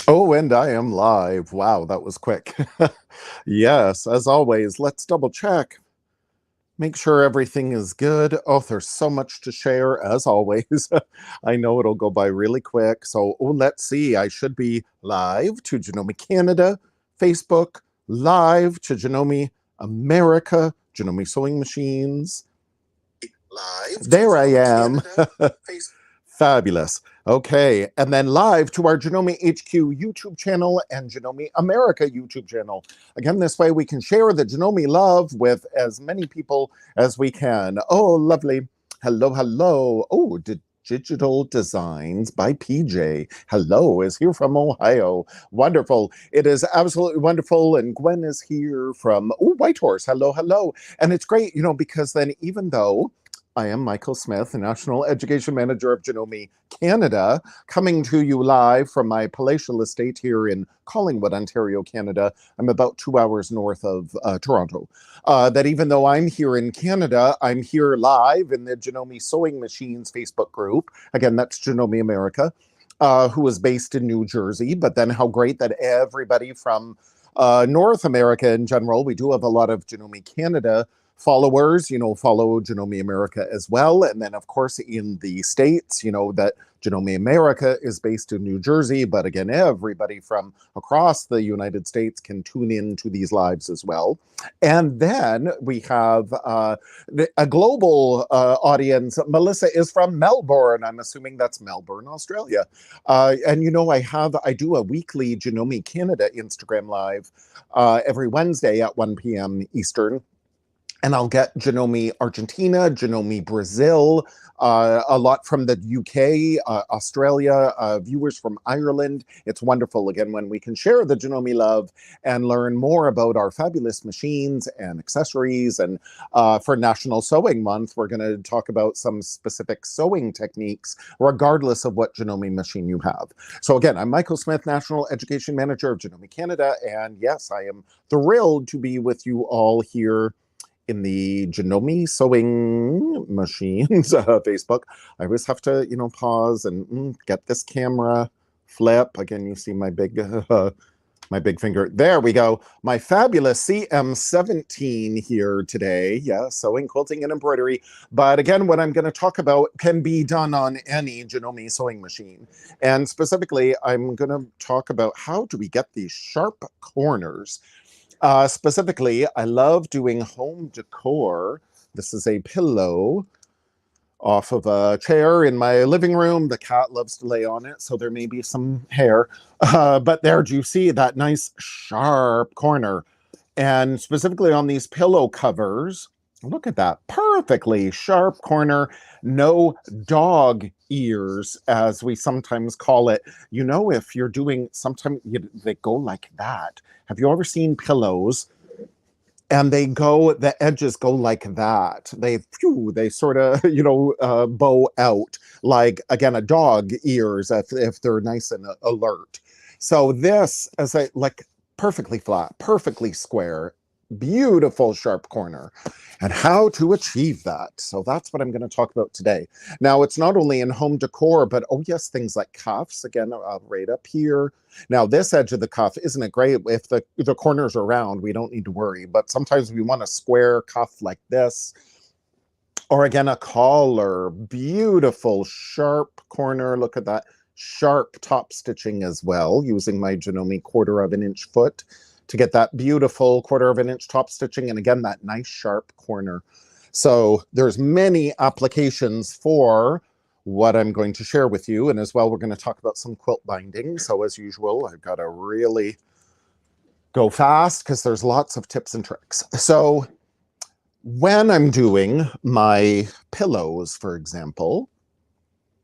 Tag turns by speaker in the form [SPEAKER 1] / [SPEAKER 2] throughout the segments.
[SPEAKER 1] Oh, and I am live. Wow, that was quick. Yes, as always, let's double check. Make sure everything is good. Oh, there's so much to share, as always. I know it'll go by really quick. So, let's see. I should be live to Genome Canada, Facebook, live to Genome America, Genome Sewing Machines. Live. There I am. Fabulous. Okay, and then live to our Genome HQ YouTube channel and Genome America YouTube channel. Again, this way we can share the Genome love with as many people as we can. Oh, lovely. Hello, hello. Oh, Digital Designs by PJ. Hello, is here from Ohio. Wonderful. It is absolutely wonderful. And Gwen is here from Whitehorse. Hello, hello. And it's great, because then even though I am Michael Smith, the National Education Manager of Genome Canada, coming to you live from my palatial estate here in Collingwood, Ontario, Canada. I'm about 2 hours north of Toronto. That even though I'm here in Canada, I'm here live in the Genome Sewing Machines Facebook group. Again, that's Genome America, who is based in New Jersey. But then how great that everybody from North America in general, we do have a lot of Genome Canada followers, follow Genome America as well. And then, of course, in the States, that Genome America is based in New Jersey. But again, everybody from across the United States can tune in to these lives as well. And then we have a global audience. Melissa is from Melbourne. I'm assuming that's Melbourne, Australia. And, I do a weekly Genome Canada Instagram live every Wednesday at 1 p.m. Eastern. And I'll get Genome Argentina, Genome Brazil, a lot from the UK, Australia, viewers from Ireland. It's wonderful, again, when we can share the Genome love and learn more about our fabulous machines and accessories. And for National Sewing Month, we're going to talk about some specific sewing techniques, regardless of what Genome machine you have. So again, I'm Michael Smith, National Education Manager of Genome Canada. And yes, I am thrilled to be with you all here in the Genome Sewing Machines Facebook. I always have to, pause and get this camera flip. Again, you see my big finger. There we go. My fabulous CM17 here today. Yeah, sewing, quilting, and embroidery. But again, what I'm going to talk about can be done on any Genome sewing machine. And specifically, I'm going to talk about how do we get these sharp corners. Specifically, I love doing home decor. This is a pillow off of a chair in my living room. The cat loves to lay on it, so there may be some hair. But there, do you see that nice sharp corner? And specifically on these pillow covers, look at that perfectly sharp corner, no dog ears, as we sometimes call it. If you're doing, sometimes they go like that. Have you ever seen pillows and the edges go like that? They sort of, bow out like, again, a dog ears if they're nice and alert. So this, as like perfectly flat, perfectly square, beautiful sharp corner, and how to achieve that. So that's what I'm going to talk about today. Now, it's not only in home decor, but oh yes, things like cuffs. Again, right up here. Now, this edge of the cuff, isn't it great? If the corners are round, we don't need to worry. But sometimes we want a square cuff like this. Or again, a collar, beautiful sharp corner. Look at that sharp top stitching as well, using my Genome 1/4 of an inch foot to get that beautiful 1/4 of an inch top stitching. And again, that nice sharp corner. So there's many applications for what I'm going to share with you. And as well, we're going to talk about some quilt binding. So as usual, I've got to really go fast because there's lots of tips and tricks. So when I'm doing my pillows, for example,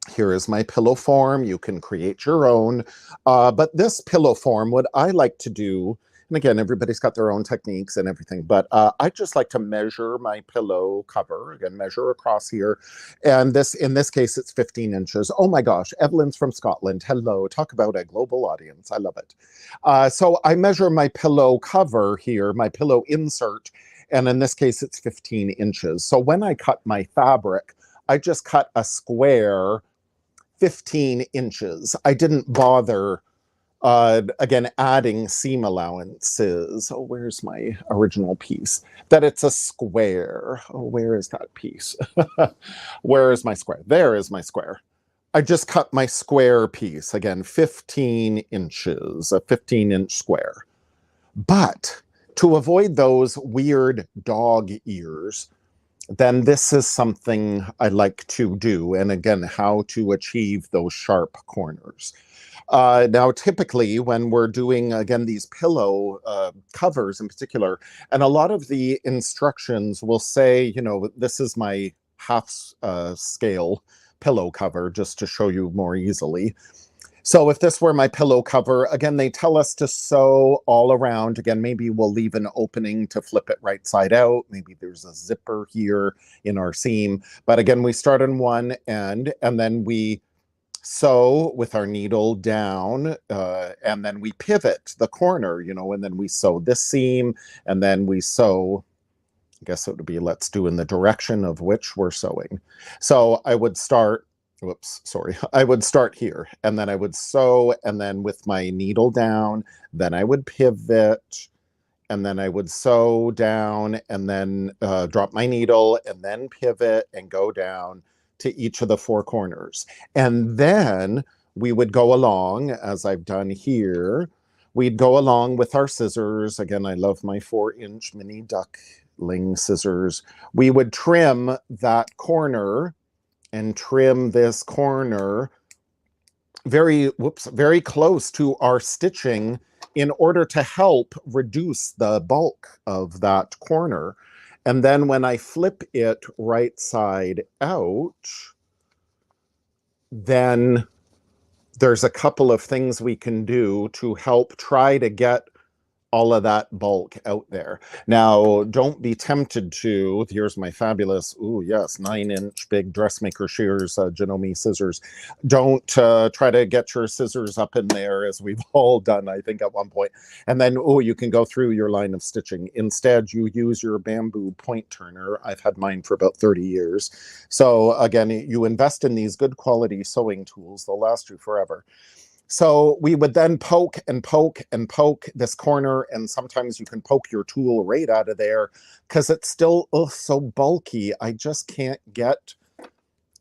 [SPEAKER 1] here is my pillow form. You can create your own. But this pillow form, what I like to do, and again, everybody's got their own techniques and everything, but I just like to measure my pillow cover, again, measure across here. And in this case, it's 15 inches. Oh my gosh, Evelyn's from Scotland. Hello, talk about a global audience. I love it. So I measure my pillow cover here, my pillow insert, and in this case, it's 15 inches. So when I cut my fabric, I just cut a square 15 inches. I didn't bother Again, adding seam allowances. Oh, where's my original piece? That it's a square. Oh, where is that piece? Where is my square? There is my square. I just cut my square piece. Again, 15 inches, a 15-inch square. But to avoid those weird dog ears, then this is something I like to do. And again, how to achieve those sharp corners. Now, typically, when we're doing, again, these pillow covers in particular, and a lot of the instructions will say, you know, this is my half scale pillow cover, just to show you more easily. So if this were my pillow cover, again, they tell us to sew all around. Again, maybe we'll leave an opening to flip it right side out. Maybe there's a zipper here in our seam. But again, we start on one end and then we sew with our needle down and then we pivot the corner, you know, and then we sew this seam and then we sew, I guess it would be, let's do in the direction of which we're sewing. So I would start, whoops, sorry. I would start here and then I would sew and then with my needle down, then I would pivot and then I would sew down and then drop my needle and then pivot and go down to each of the four corners. And then we would go along, as I've done here, we'd go along with our scissors. Again, I love my 4-inch mini duckling scissors. We would trim that corner and trim this corner very close to our stitching in order to help reduce the bulk of that corner. And then when I flip it right side out, then there's a couple of things we can do to help try to get all of that bulk out there. Now, don't be tempted to, here's my fabulous, ooh, yes, 9-inch big dressmaker shears, Janome scissors. Don't try to get your scissors up in there, as we've all done, I think, at one point. And then, oh, you can go through your line of stitching. Instead, you use your bamboo point turner. I've had mine for about 30 years. So again, you invest in these good quality sewing tools. They'll last you forever. So we would then poke and poke and poke this corner, and sometimes you can poke your tool right out of there because it's still so bulky. I just can't get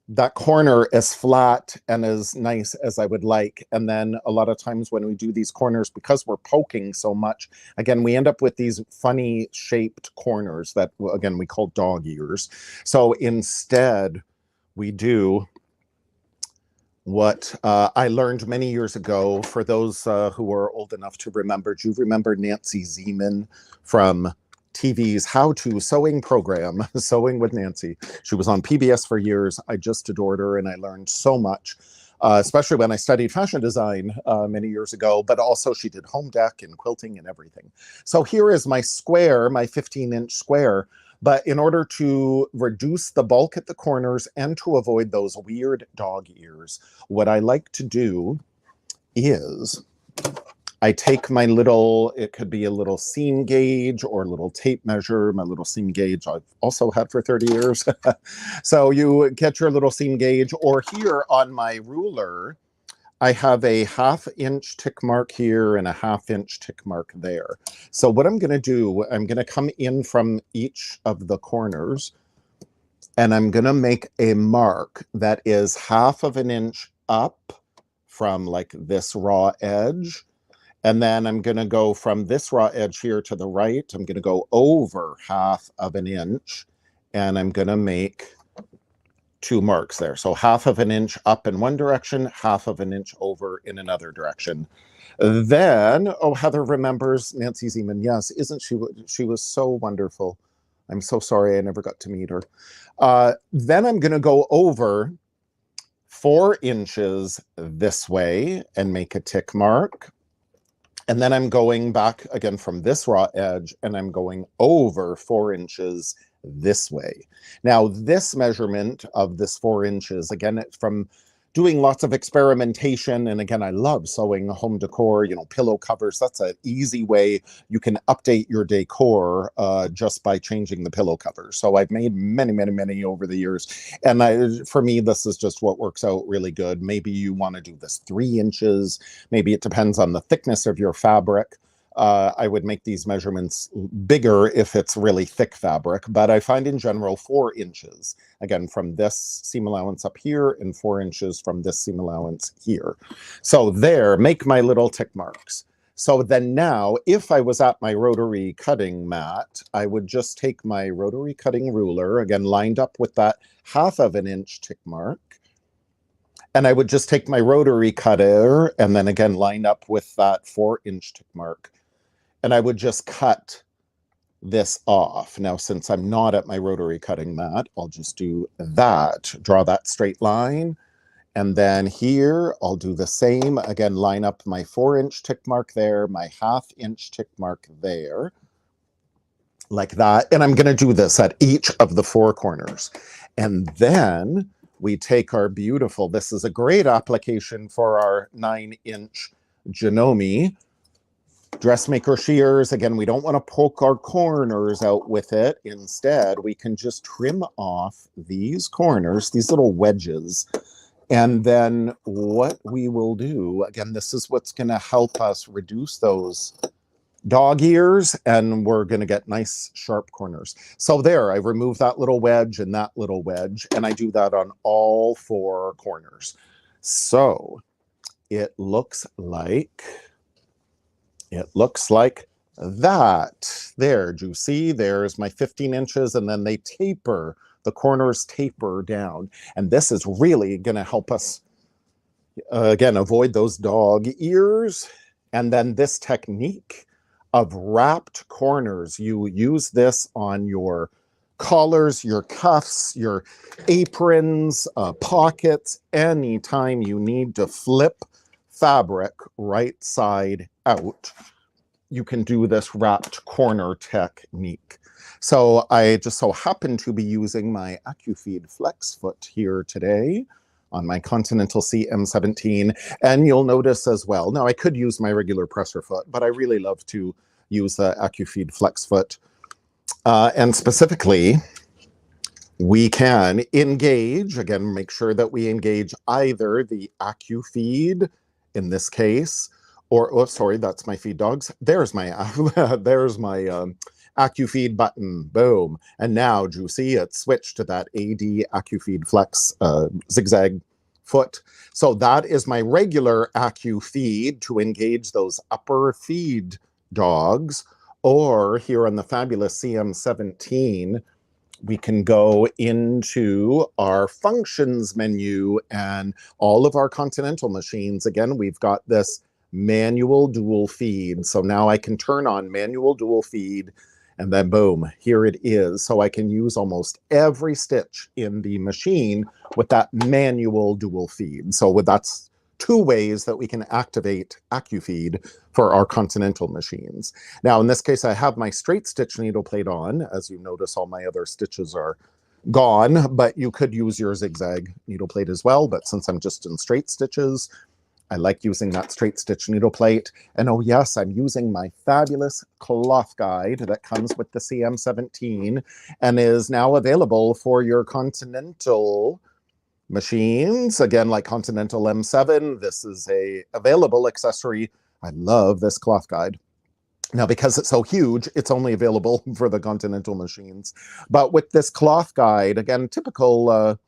[SPEAKER 1] that corner as flat and as nice as I would like. And then a lot of times when we do these corners, because we're poking so much, again, we end up with these funny shaped corners that, again, we call dog ears. So instead, we do what I learned many years ago. For those who are old enough to remember, do you remember Nancy Zeman from TV's How To Sewing program, Sewing with Nancy? She was on PBS for years. I just adored her and I learned so much, especially when I studied fashion design many years ago, but also she did home deck and quilting and everything. So here is my square, my 15-inch square. But in order to reduce the bulk at the corners and to avoid those weird dog ears, what I like to do is I take my little, it could be a little seam gauge or a little tape measure, my little seam gauge I've also had for 30 years. So you get your little seam gauge, or here on my ruler, I have a 1/2-inch tick mark here and a 1/2-inch tick mark there. So what I'm going to do, I'm going to come in from each of the corners and I'm going to make a mark that is 1/2 inch up from like this raw edge. And then I'm going to go from this raw edge here to the right. I'm going to go over 1/2 inch and I'm going to make 2 marks there. So 1/2 inch up in one direction, 1/2 inch over in another direction. Then, oh, Heather remembers Nancy Zeman. Yes, isn't she? She was so wonderful. I'm so sorry I never got to meet her. Then I'm going to go over 4 inches this way and make a tick mark. And then I'm going back again from this raw edge and I'm going over 4 inches this way. Now, this measurement of this 4 inches, again, from doing lots of experimentation. And again, I love sewing home decor, pillow covers. That's an easy way you can update your decor just by changing the pillow covers. So I've made many, many, many over the years. And for me, this is just what works out really good. Maybe you want to do this 3 inches. Maybe it depends on the thickness of your fabric. I would make these measurements bigger if it's really thick fabric, but I find in general 4 inches. Again, from this seam allowance up here and 4 inches from this seam allowance here. So there, make my little tick marks. So then now, if I was at my rotary cutting mat, I would just take my rotary cutting ruler, again, lined up with that 1/2 of an inch tick mark. And I would just take my rotary cutter and then again, line up with that 4-inch tick mark. And I would just cut this off. Now, since I'm not at my rotary cutting mat, I'll just do that, draw that straight line. And then here, I'll do the same. Again, line up my 4-inch tick mark there, my 1/2-inch tick mark there, like that. And I'm gonna do this at each of the 4 corners. And then we take our beautiful, this is a great application for our 9-inch Janome dressmaker shears. Again, we don't want to poke our corners out with it. Instead, we can just trim off these corners, these little wedges. And then what we will do, again, this is what's going to help us reduce those dog ears, and we're going to get nice sharp corners. So there, I remove that little wedge and that little wedge, and I do that on all 4 corners. So it looks like that. There, do you see? There's my 15 inches, and then they taper, the corners taper down. And this is really going to help us, again, avoid those dog ears. And then this technique of wrapped corners, you use this on your collars, your cuffs, your aprons, pockets, anytime you need to flip fabric right side out, you can do this wrapped corner technique. So I just so happen to be using my AccuFeed Flex Foot here today on my Continental CM17, and you'll notice as well, now I could use my regular presser foot, but I really love to use the AccuFeed Flex Foot. And specifically, we can engage, again, make sure that we engage either the AccuFeed, in this case, or, oh, sorry, that's my feed dogs. There's my, there's my AccuFeed button, boom. And now, do you see it switched to that AD AccuFeed Flex zigzag foot. So that is my regular AccuFeed to engage those upper feed dogs. Or here on the fabulous CM17, we can go into our functions menu, and all of our Continental machines, again, we've got this manual dual feed. So now I can turn on manual dual feed, and then boom, here it is. So I can use almost every stitch in the machine with that manual dual feed. So that's 2 ways that we can activate AccuFeed for our Continental machines. Now, in this case, I have my straight stitch needle plate on. As you notice, all my other stitches are gone, but you could use your zigzag needle plate as well. But since I'm just in straight stitches, I like using that straight stitch needle plate. And oh yes, I'm using my fabulous cloth guide that comes with the CM17 and is now available for your Continental machines. Again, like Continental M7, this is a available accessory. I love this cloth guide. Now, because it's so huge, it's only available for the Continental machines. But with this cloth guide, again, typical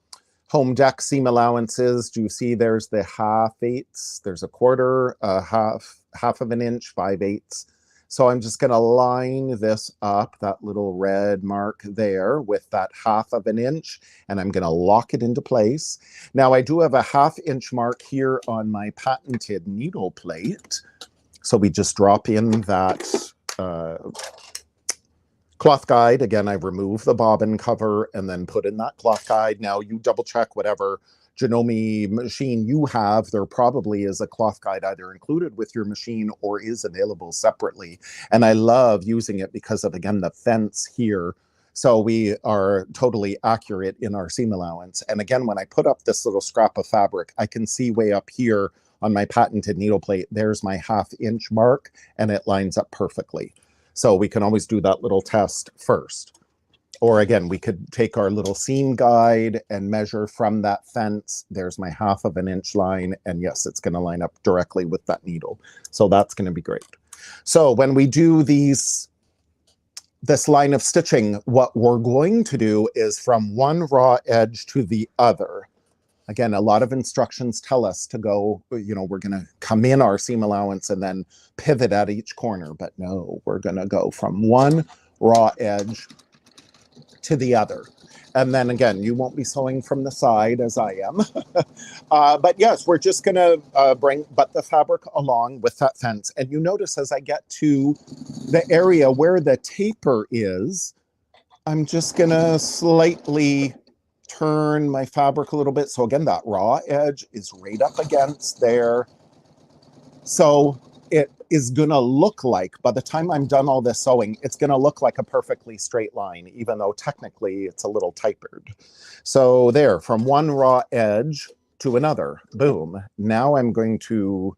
[SPEAKER 1] home deck seam allowances. Do you see there's the 1/2, there's a 1/4, half of an inch, 5/8. So I'm just going to line this up, that little red mark there, with that 1/2 of an inch, and I'm going to lock it into place. Now, I do have a 1/2 inch mark here on my patented needle plate. So we just drop in that cloth guide. Again, I remove the bobbin cover and then put in that cloth guide. Now, you double check whatever Janome machine you have. There probably is a cloth guide either included with your machine or is available separately. And I love using it because of, again, the fence here So we are totally accurate in our seam allowance. And again, when I put up this little scrap of fabric, I can see way up here on my patented needle plate, there's my 1/2 inch mark, and it lines up perfectly. So we can always do that little test first. Or again, we could take our little seam guide and measure from that fence. There's my 1/2 inch line. And yes, it's going to line up directly with that needle. So that's going to be great. So when we do this line of stitching, what we're going to do is from one raw edge to the other. Again, a lot of instructions tell us to go, we're going to come in our seam allowance and then pivot at each corner. But no, we're going to go from one raw edge to the other. And then again, you won't be sewing from the side as I am. But yes, we're just going to butt the fabric along with that fence. And you notice as I get to the area where the taper is, I'm just going to slightly turn my fabric a little bit. So again, that raw edge is right up against there. So it is going to look like, by the time I'm done all this sewing, it's going to look like a perfectly straight line, even though technically it's a little tapered. So there, from one raw edge to another, boom. Now I'm going to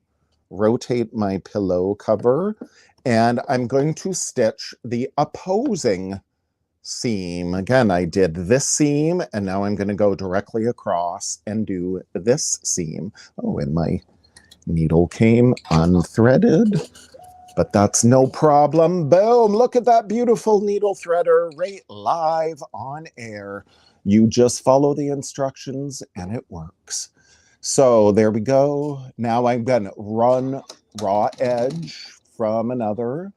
[SPEAKER 1] rotate my pillow cover, and I'm going to stitch the opposing seam. Again, I did this seam, and now I'm going to go directly across and do this seam. Oh, and my needle came unthreaded, but that's no problem. Boom, look at that beautiful needle threader right live on air. You just follow the instructions and it works. So there we go. Now I'm going to run raw edge from another.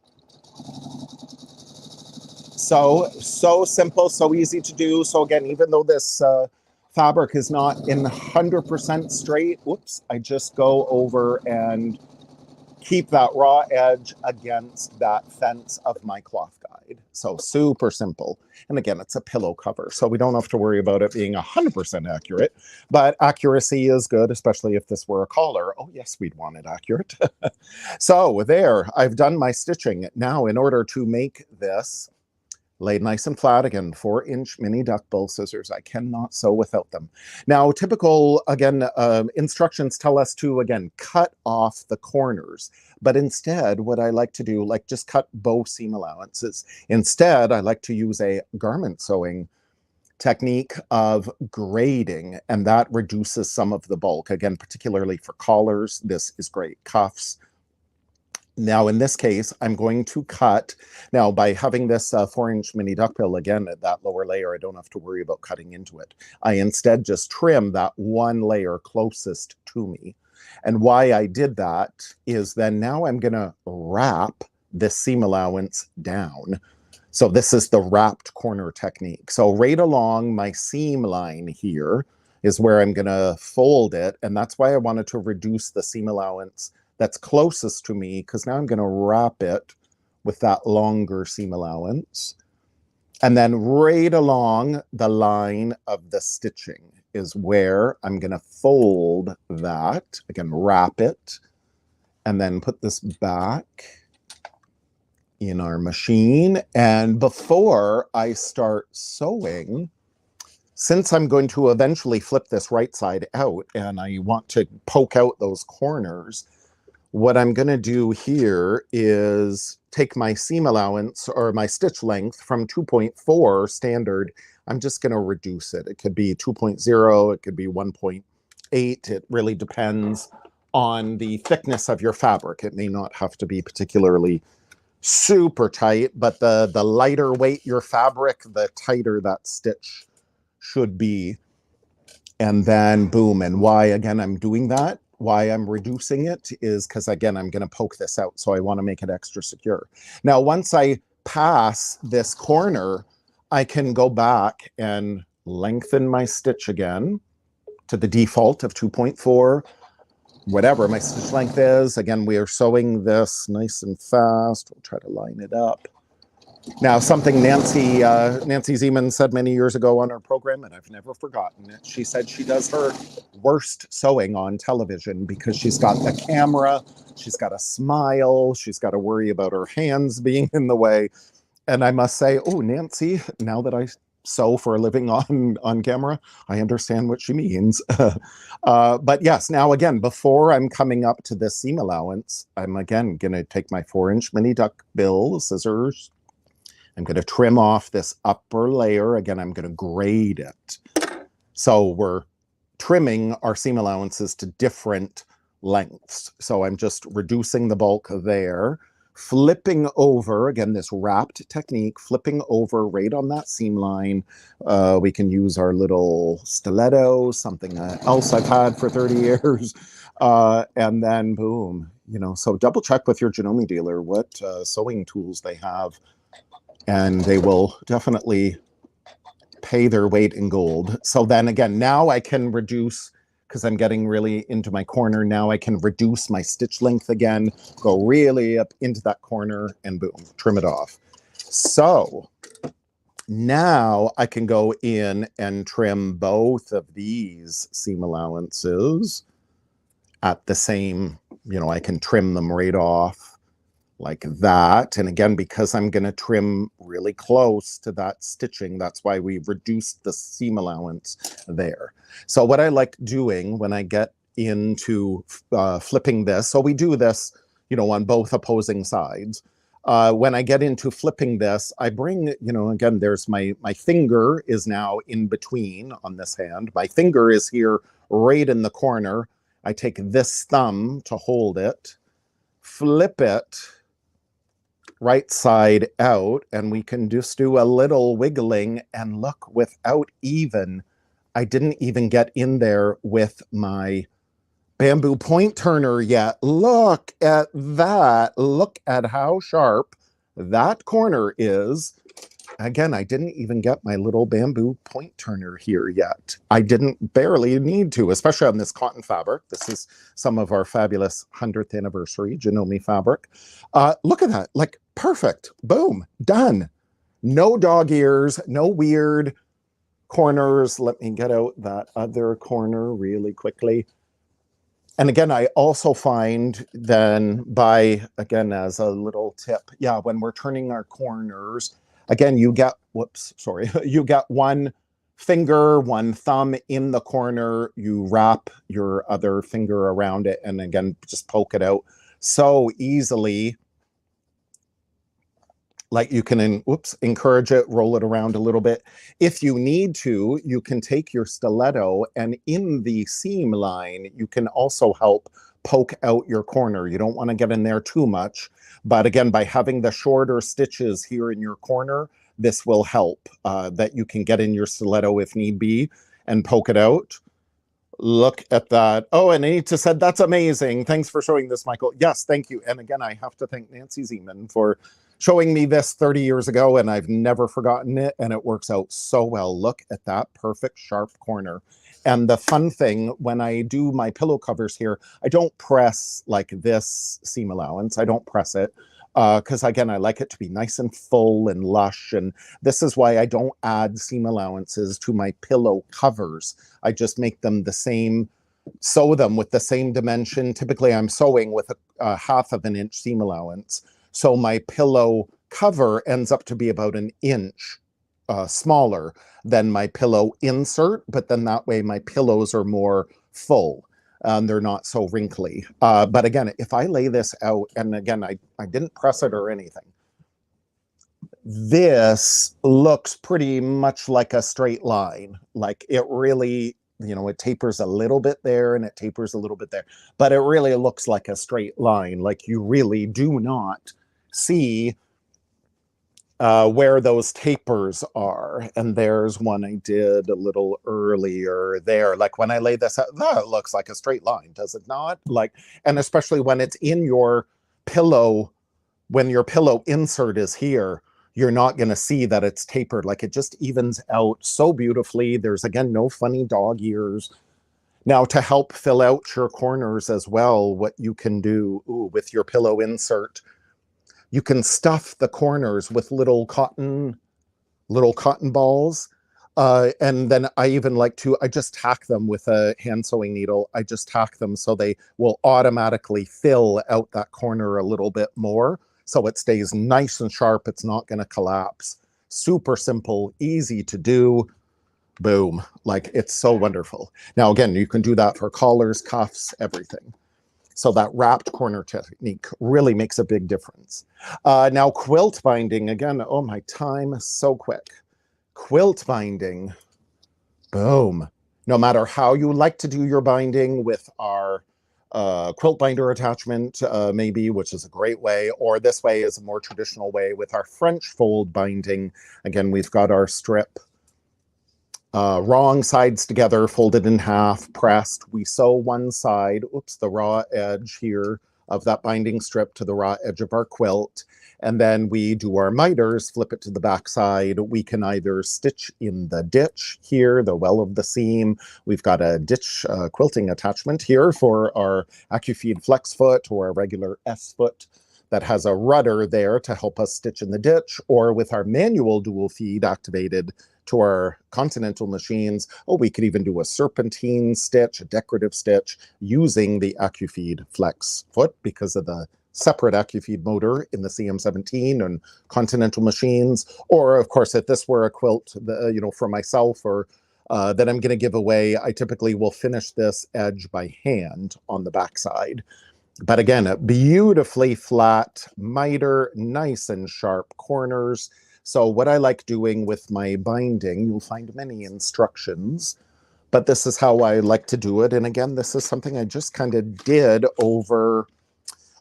[SPEAKER 1] So simple, so easy to do. So again, even though this fabric is not in 100% straight, whoops, I just go over and keep that raw edge against that fence of my cloth guide. So super simple. And again, it's a pillow cover, so we don't have to worry about it being 100% accurate, but accuracy is good, especially if this were a collar. Oh yes, we'd want it accurate. So there, I've done my stitching. Now, in order to make this laid nice and flat, again, 4-inch mini duck bill scissors. I cannot sew without them. Now, typical, again, instructions tell us to, again, cut off the corners. But instead, what I like to do, like just cut both seam allowances. Instead, I like to use a garment sewing technique of grading, and that reduces some of the bulk. Again, particularly for collars, this is great. Cuffs. Now, in this case, I'm going to cut. Now, by having this 4-inch mini duckbill, again, at that lower layer, I don't have to worry about cutting into it. I instead just trim that one layer closest to me. And why I did that is then now I'm going to wrap this seam allowance down. So this is the wrapped corner technique. So right along my seam line here is where I'm going to fold it. And that's why I wanted to reduce the seam allowance that's closest to me, because now I'm going to wrap it with that longer seam allowance. And then right along the line of the stitching is where I'm going to fold that. Again, wrap it, and then put this back in our machine. And before I start sewing, since I'm going to eventually flip this right side out and I want to poke out those corners, what I'm going to do here is take my seam allowance or my stitch length from 2.4 standard. I'm just going to reduce it. It could be 2.0, it could be 1.8. It really depends on the thickness of your fabric. It may not have to be particularly super tight, but the lighter weight your fabric, the tighter that stitch should be. And then boom. And why, again, I'm doing that, why I'm reducing it is because, again, I'm going to poke this out. So I want to make it extra secure. Now, once I pass this corner, I can go back and lengthen my stitch again to the default of 2.4, whatever my stitch length is. Again, we are sewing this nice and fast. We'll try to line it up. Now, something Nancy Zeman said many years ago on her program, and I've never forgotten it. She said she does her worst sewing on television because she's got the camera, she's got a smile, she's got to worry about her hands being in the way. And I must say, oh, Nancy, now that I sew for a living on camera, I understand what she means. But yes, now again, before I'm coming up to this seam allowance, I'm again going to take my 4-inch mini duck bill scissors. I'm going to trim off this upper layer. Again, I'm going to grade it. So we're trimming our seam allowances to different lengths. So I'm just reducing the bulk there, flipping over, again, this wrapped technique, flipping over right on that seam line. We can use our little stiletto, something else I've had for 30 years. And then boom, so double check with your Janome dealer what sewing tools they have, and they will definitely pay their weight in gold. So then again, now I can reduce, because I'm getting really into my corner, now I can reduce my stitch length again, go really up into that corner, and boom, trim it off. So now I can go in and trim both of these seam allowances at the same, I can trim them right off like that. And again, because I'm going to trim really close to that stitching, that's why we reduced the seam allowance there. So what I like doing when I get into flipping this, so we do this, on both opposing sides. When I get into flipping this, I bring, again, there's my finger is now in between on this hand. My finger is here right in the corner. I take this thumb to hold it, flip it right side out, and we can just do a little wiggling, and look, I didn't even get in there with my bamboo point turner yet. Look at that. Look at how sharp that corner is. Again, I didn't even get my little bamboo point turner here yet. I didn't barely need to, especially on this cotton fabric. This is some of our fabulous 100th anniversary Janome fabric. Look at that, like perfect, boom, done. No dog ears, no weird corners. Let me get out that other corner really quickly. And again, I also find then again, as a little tip, when we're turning our corners, again, you get one finger, one thumb in the corner, you wrap your other finger around it, and again, just poke it out so easily. Like you can, encourage it, roll it around a little bit. If you need to, you can take your stiletto, and in the seam line, you can also help poke out your corner. You don't want to get in there too much. But again, by having the shorter stitches here in your corner, this will help that you can get in your stiletto if need be and poke it out. Look at that. Oh, and Anita said, that's amazing. Thanks for showing this, Michael. Yes, thank you. And again, I have to thank Nancy Zeman for showing me this 30 years ago, and I've never forgotten it, and it works out so well. Look at that perfect sharp corner. And the fun thing, when I do my pillow covers here, I don't press like this seam allowance. I don't press it because, again, I like it to be nice and full and lush. And this is why I don't add seam allowances to my pillow covers. I just make them the same, sew them with the same dimension. Typically, I'm sewing with a 1/2 inch seam allowance. So my pillow cover ends up to be about 1 inch smaller than my pillow insert, but then that way my pillows are more full. They're not so wrinkly. But again, if I lay this out, and again, I didn't press it or anything, this looks pretty much like a straight line. Like it really, it tapers a little bit there and it tapers a little bit there, but it really looks like a straight line. Like you really do not see where those tapers are. And there's one I did a little earlier there. Like when I lay this out, that looks like a straight line, does it not? Like, and especially when it's in your pillow, when your pillow insert is here, you're not going to see that it's tapered. Like it just evens out so beautifully. There's, again, no funny dog ears. Now, to help fill out your corners as well, what you can do with your pillow insert, you can stuff the corners with little cotton balls. And then I even like to, I just tack them with a hand sewing needle. I just tack them so they will automatically fill out that corner a little bit more. so it stays nice and sharp. It's not going to collapse. Super simple, easy to do. Boom. Like, it's so wonderful. Now, again, you can do that for collars, cuffs, everything. So that wrapped corner technique really makes a big difference. Now, quilt binding, again, oh, my time is so quick. Quilt binding, boom. No matter how you like to do your binding with our quilt binder attachment, maybe, which is a great way, or this way is a more traditional way with our French fold binding. Again, we've got our strip, wrong sides together, folded in half, pressed. We sew one side, oops, the raw edge here of that binding strip to the raw edge of our quilt. And then we do our miters, flip it to the back side. We can either stitch in the ditch here, the well of the seam. We've got a ditch quilting attachment here for our AccuFeed Flex foot or a regular S foot that has a rudder there to help us stitch in the ditch, or with our manual dual feed activated to our Continental machines. Oh, we could even do a serpentine stitch, a decorative stitch, using the AccuFeed Flex foot because of the separate AccuFeed motor in the CM17 and Continental machines. Or, of course, if this were a quilt, for myself or that I'm going to give away, I typically will finish this edge by hand on the backside. But again, a beautifully flat miter, nice and sharp corners. So what I like doing with my binding, you'll find many instructions, but this is how I like to do it. And again, this is something I just kind of did over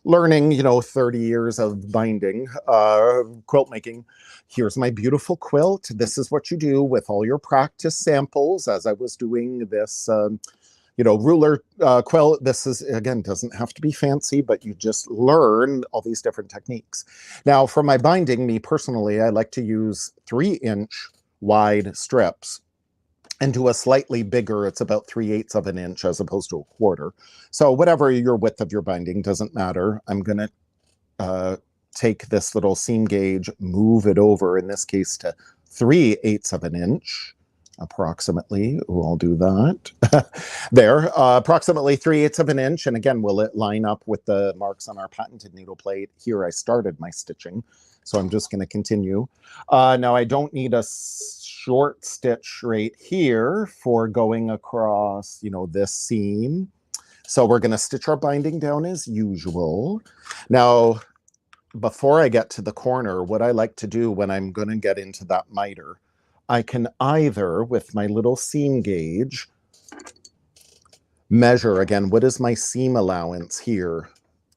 [SPEAKER 1] learning, 30 years of binding, quilt making. Here's my beautiful quilt. This is what you do with all your practice samples as I was doing this ruler quilt. This is, again, doesn't have to be fancy, but you just learn all these different techniques. Now, for my binding, me personally, I like to use 3-inch wide strips and do a slightly bigger, it's about 3/8 of an inch as opposed to a quarter. So whatever your width of your binding, doesn't matter. I'm going to take this little seam gauge, move it over, in this case, to 3/8 of an inch. Approximately, I'll do that. There, approximately 3/8 of an inch. And again, will it line up with the marks on our patented needle plate? Here I started my stitching, so I'm just going to continue. Now I don't need a short stitch right here for going across, this seam. So we're going to stitch our binding down as usual. Now, before I get to the corner, what I like to do when I'm going to get into that miter, I can either, with my little seam gauge, measure, again, what is my seam allowance here?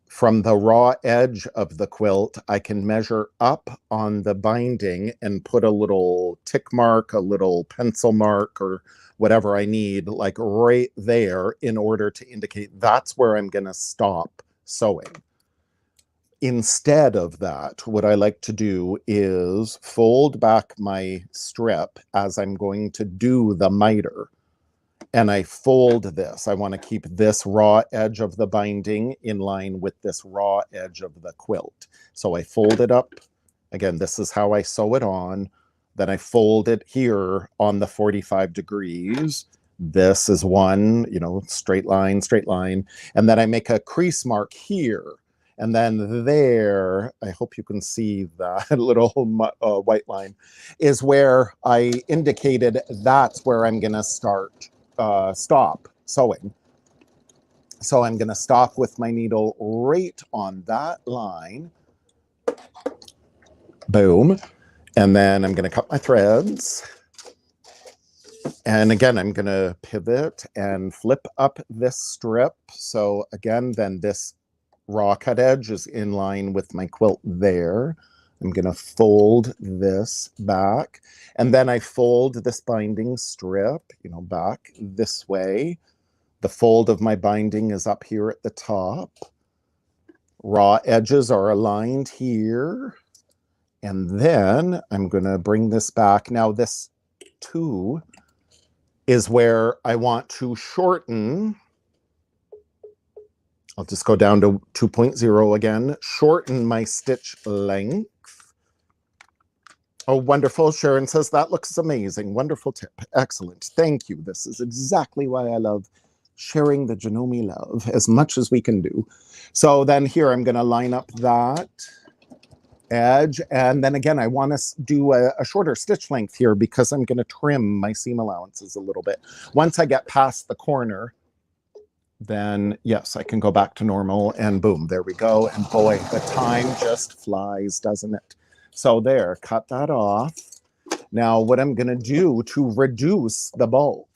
[SPEAKER 1] From the raw edge of the quilt, I can measure up on the binding and put a little tick mark, a little pencil mark, or whatever I need, like right there, in order to indicate that's where I'm going to stop sewing. Instead of that, what I like to do is fold back my strip as I'm going to do the miter. And I fold this. I want to keep this raw edge of the binding in line with this raw edge of the quilt. So I fold it up. Again, this is how I sew it on. Then I fold it here on the 45 degrees. This is one, straight line, straight line. And then I make a crease mark here. And then there, I hope you can see that little white line, is where I indicated that's where I'm going to stop sewing. So I'm going to stop with my needle right on that line. Boom. And then I'm going to cut my threads. And again, I'm going to pivot and flip up this strip. So again, then this raw cut edge is in line with my quilt there. I'm going to fold this back, and then I fold this binding strip, back this way. The fold of my binding is up here at the top. Raw edges are aligned here. And then I'm going to bring this back. Now this 2 is where I want to shorten. I'll just go down to 2.0 again, shorten my stitch length. Oh, wonderful. Sharon says, that looks amazing. Wonderful tip. Excellent. Thank you. This is exactly why I love sharing the Janome love as much as we can do. So then here I'm going to line up that edge. And then again, I want to do a shorter stitch length here because I'm going to trim my seam allowances a little bit. Once I get past the corner, then yes, I can go back to normal, and boom, there we go. And boy, the time just flies, doesn't it? So there, cut that off. Now what I'm going to do to reduce the bulk,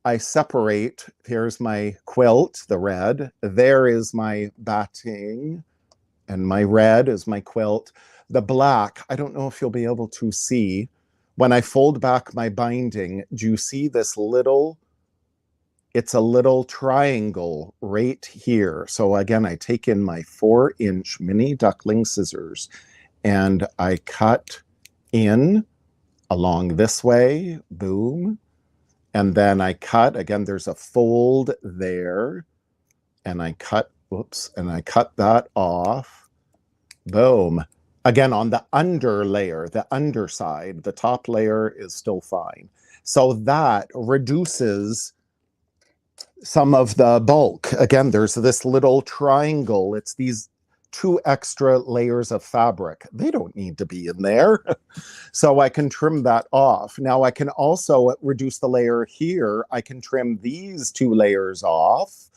[SPEAKER 1] I separate, here's my quilt, the red, there is my batting, and my red is my quilt. The black, I don't know if you'll be able to see. When I fold back my binding, do you see this little, it's a little triangle right here. So again, I take in my 4-inch mini duckling scissors and I cut in along this way, boom. And then I cut, again, there's a fold there, and I cut, whoops, and I cut that off, boom. Again, on the under layer, the underside, the top layer is still fine. So that reduces some of the bulk. Again, there's this little triangle. It's these 2 extra layers of fabric. They don't need to be in there. So I can trim that off. Now I can also reduce the layer here. I can trim these 2 layers off.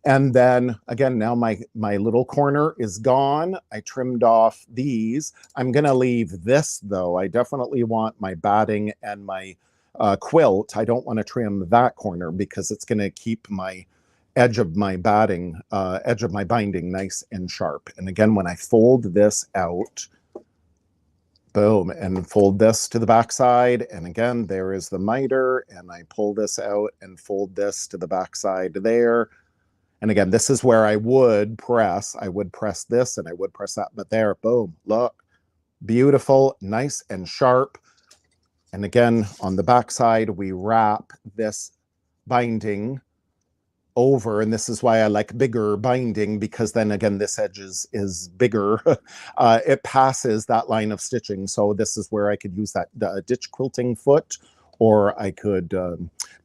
[SPEAKER 1] And then again, now my little corner is gone. I trimmed off these. I'm going to leave this though. I definitely want my batting and my quilt. I don't want to trim that corner because it's going to keep my edge of my batting, edge of my binding nice and sharp. And again, when I fold this out, boom, and fold this to the back side, and again, there is the miter, and I pull this out and fold this to the back side there. And again, this is where I would press this and I would press that, but there, boom, look, beautiful, nice and sharp. And again, on the back side, we wrap this binding over, and this is why I like bigger binding, because then again this edge is bigger. It passes that line of stitching, so this is where I could use that ditch quilting foot, or I could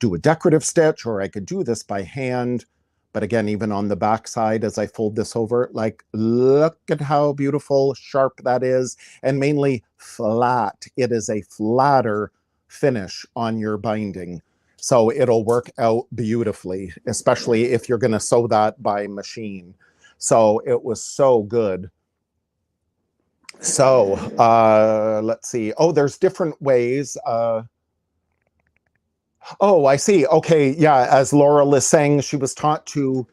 [SPEAKER 1] do a decorative stitch, or I could do this by hand. But again, even on the back side, as I fold this over, like, look at how beautiful, sharp that is, and mainly flat. It is a flatter finish on your binding. So it'll work out beautifully, especially if you're going to sew that by machine. So it was so good. So let's see. Oh, there's different ways. Oh, I see. Okay, yeah, as Laurel is saying, she was taught to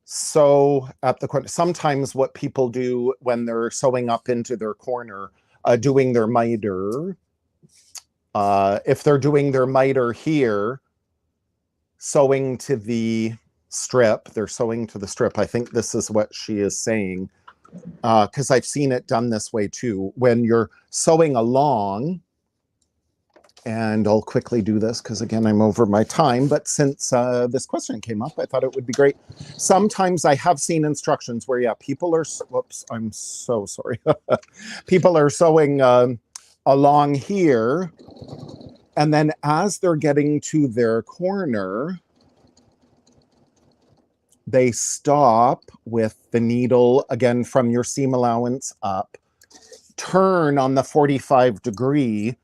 [SPEAKER 1] sew at the corner. Sometimes what people do when they're sewing up into their corner, doing their miter, if they're doing their miter here, sewing to the strip, they're sewing to the strip. I think this is what she is saying, because I've seen it done this way too. When you're sewing along, and I'll quickly do this because again, I'm over my time, but since this question came up, I thought it would be great. Sometimes I have seen instructions where, yeah, people are, whoops, I'm so sorry. People are sewing along here, and then as they're getting to their corner, they stop with the needle, again, from your seam allowance up, turn on the 45 degree,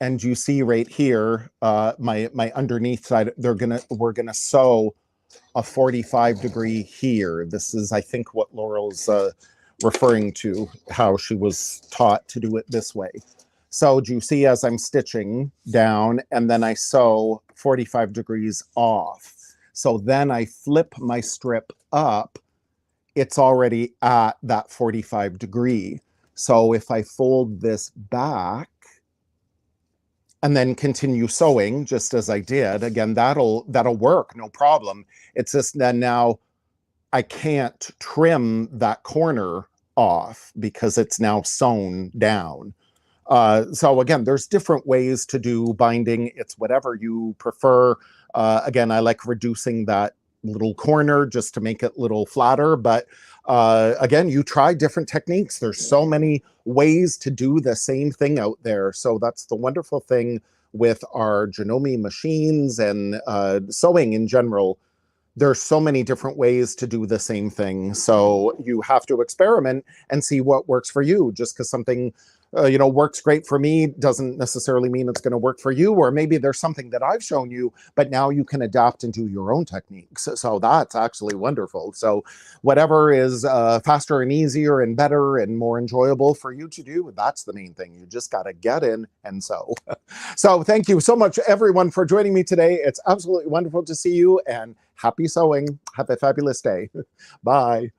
[SPEAKER 1] and you see right here, my underneath side, we're gonna sew a 45 degree here. This is, I think, what Laurel's referring to, how she was taught to do it this way. So do you see as I'm stitching down, and then I sew 45 degrees off. So then I flip my strip up, it's already at that 45 degree. So if I fold this back, and then continue sewing just as I did, again, that'll work, no problem. It's just that now I can't trim that corner off because it's now sewn down. So again, there's different ways to do binding. It's whatever you prefer. Again, I like reducing that little corner just to make it a little flatter, but again, you try different techniques. There's so many ways to do the same thing out there. So that's the wonderful thing with our Janome machines and sewing in general. there's so many different ways to do the same thing. So you have to experiment and see what works for you. Just because something works great for me doesn't necessarily mean it's going to work for you. Or maybe there's something that I've shown you, but now you can adapt and do your own techniques. So that's actually wonderful. So whatever is faster and easier and better and more enjoyable for you to do, that's the main thing. You just got to get in and sew. So thank you so much, everyone, for joining me today. It's absolutely wonderful to see you, and happy sewing. Have a fabulous day. Bye.